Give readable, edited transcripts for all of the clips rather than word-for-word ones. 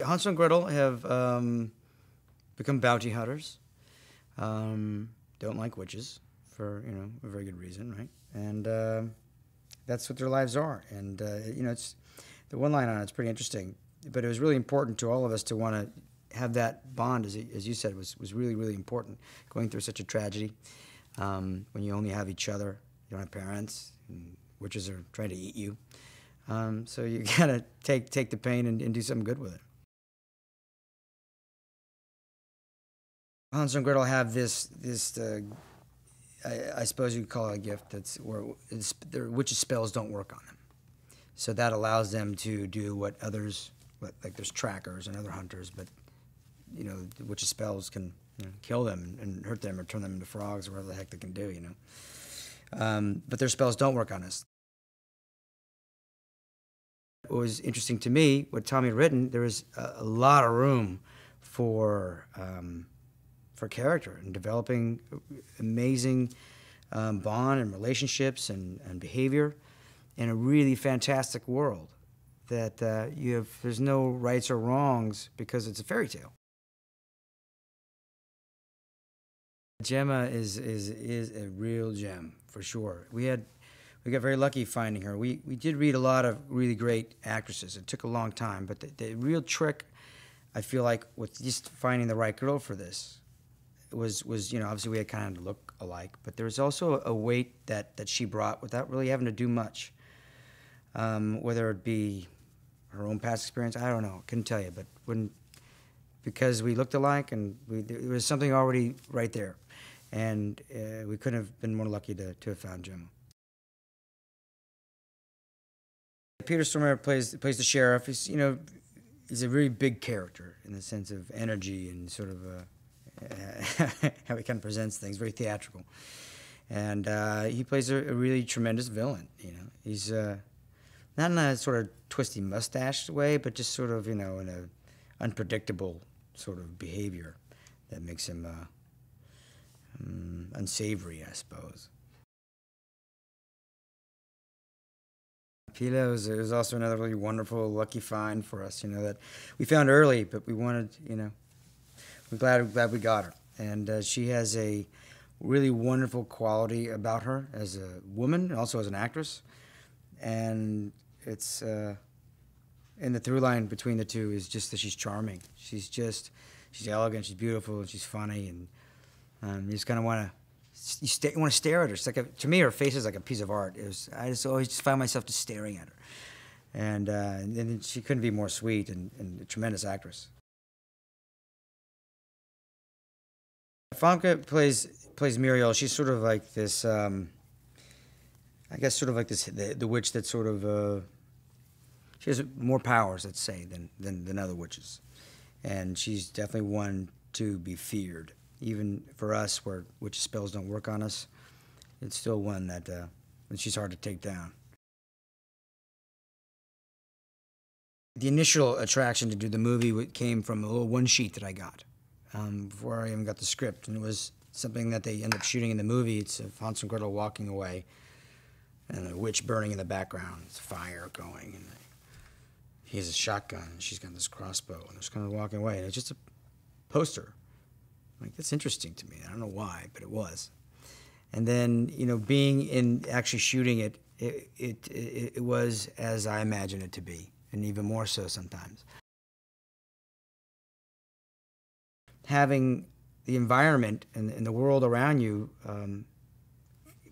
Hansel and Gretel have become bounty hunters. Don't like witches for a very good reason, right? And that's what their lives are. And it's the one line on it's pretty interesting. But it was really important to all of us to want to have that bond, as you said, was really, really important. Going through such a tragedy, when you only have each other, you don't have parents, and witches are trying to eat you. So you gotta take the pain and do something good with it. Hansel and Gretel have this I suppose you'd call it a gift that's where their witches' spells don't work on them. So that allows them to do what others, like there's trackers and other hunters, but the witches' spells can kill them and hurt them or turn them into frogs or whatever the heck they can do. But their spells don't work on us. What was interesting to me, what Tommy had written, there was a lot of room for character and developing amazing bond and relationships and behavior in a really fantastic world that there's no rights or wrongs because it's a fairy tale. Gemma is a real gem for sure. We got very lucky finding her. We did read a lot of really great actresses. It took a long time, but the real trick, I feel like, with just finding the right girl for this was obviously we had kind of look alike, but there was also a weight that she brought without really having to do much. Whether it be her own past experience, I don't know, couldn't tell you, but because we looked alike and there was something already right there, and we couldn't have been more lucky to have found Jim. Peter Stormare plays the sheriff. He's a very big character in the sense of energy and sort of how he kind of presents things, very theatrical. And he plays a really tremendous villain. He's not in a sort of twisty mustache way, but just sort of in a unpredictable sort of behavior that makes him unsavory, I suppose. Pila was also another really wonderful, lucky find for us. That we found early, but we wanted. We're glad we got her, and she has a really wonderful quality about her as a woman, and also as an actress, and it's and the through line between the two is just that she's charming. She's elegant, she's beautiful, and she's funny, and you just kind of want to. You want to stare at her. It's like to me, her face is like a piece of art. I just always find myself just staring at her, and she couldn't be more sweet and a tremendous actress. Famke plays Muriel. She's sort of like this, I guess, sort of like this the witch that sort of she has more powers, let's say, than other witches, and she's definitely one to be feared. Even for us, where witch spells don't work on us, it's still one that she's hard to take down. The initial attraction to do the movie came from a little one sheet that I got before I even got the script, and it was something that they end up shooting in the movie. It's of Hansel and Gretel walking away, and a witch burning in the background. It's fire going, and he has a shotgun, and she's got this crossbow, and they're just kind of walking away, and it's just a poster. Like, that's interesting to me. I don't know why, but it was. And then, being in actually shooting it, it was as I imagined it to be, and even more so sometimes. Having the environment and the world around you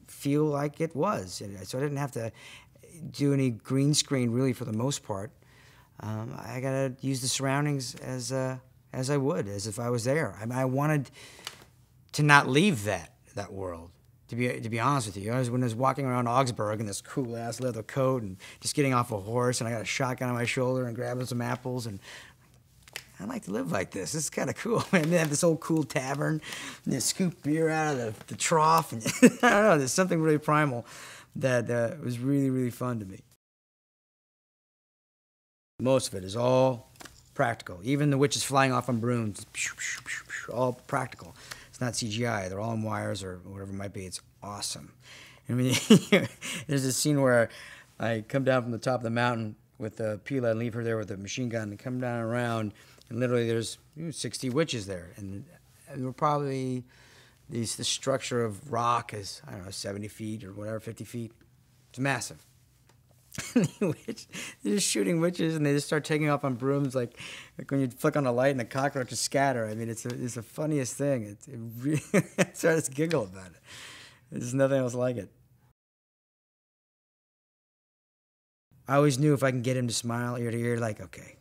feel like it was. So I didn't have to do any green screen, really, for the most part. I got to use the surroundings as I would, as if I was there. I wanted to not leave that world. To be honest with you, when I was walking around Augsburg in this cool ass leather coat and just getting off a horse, and I got a shotgun on my shoulder and grabbing some apples, and I like to live like this. This is kind of cool. And they have this old cool tavern, and they scoop beer out of the trough, and I don't know. There's something really primal that was really, really fun to me. Most of it is all practical. Even the witches flying off on brooms, all practical. It's not CGI. They're all on wires or whatever it might be. It's awesome. I mean, there's this scene where I come down from the top of the mountain with Pila and leave her there with a machine gun and come down around, and literally there's 60 witches there, and we're probably the structure of rock is, I don't know, 70 feet or whatever, 50 feet. It's massive. They're just shooting witches, and they just start taking off on brooms like when you flick on a light and the cockroaches scatter. I mean, it's the funniest thing. It really I started to giggle about it. There's nothing else like it. I always knew if I can get him to smile ear to ear, like, okay,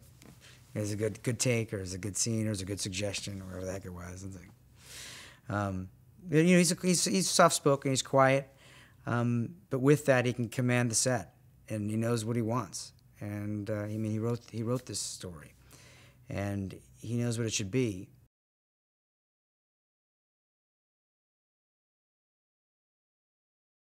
there's a good take, or there's a good scene, or there's a good suggestion, or whatever the heck it was. It's like, he's soft spoken, he's quiet, but with that, he can command the set, and he knows what he wants. And I mean, he wrote this story, and he knows what it should be.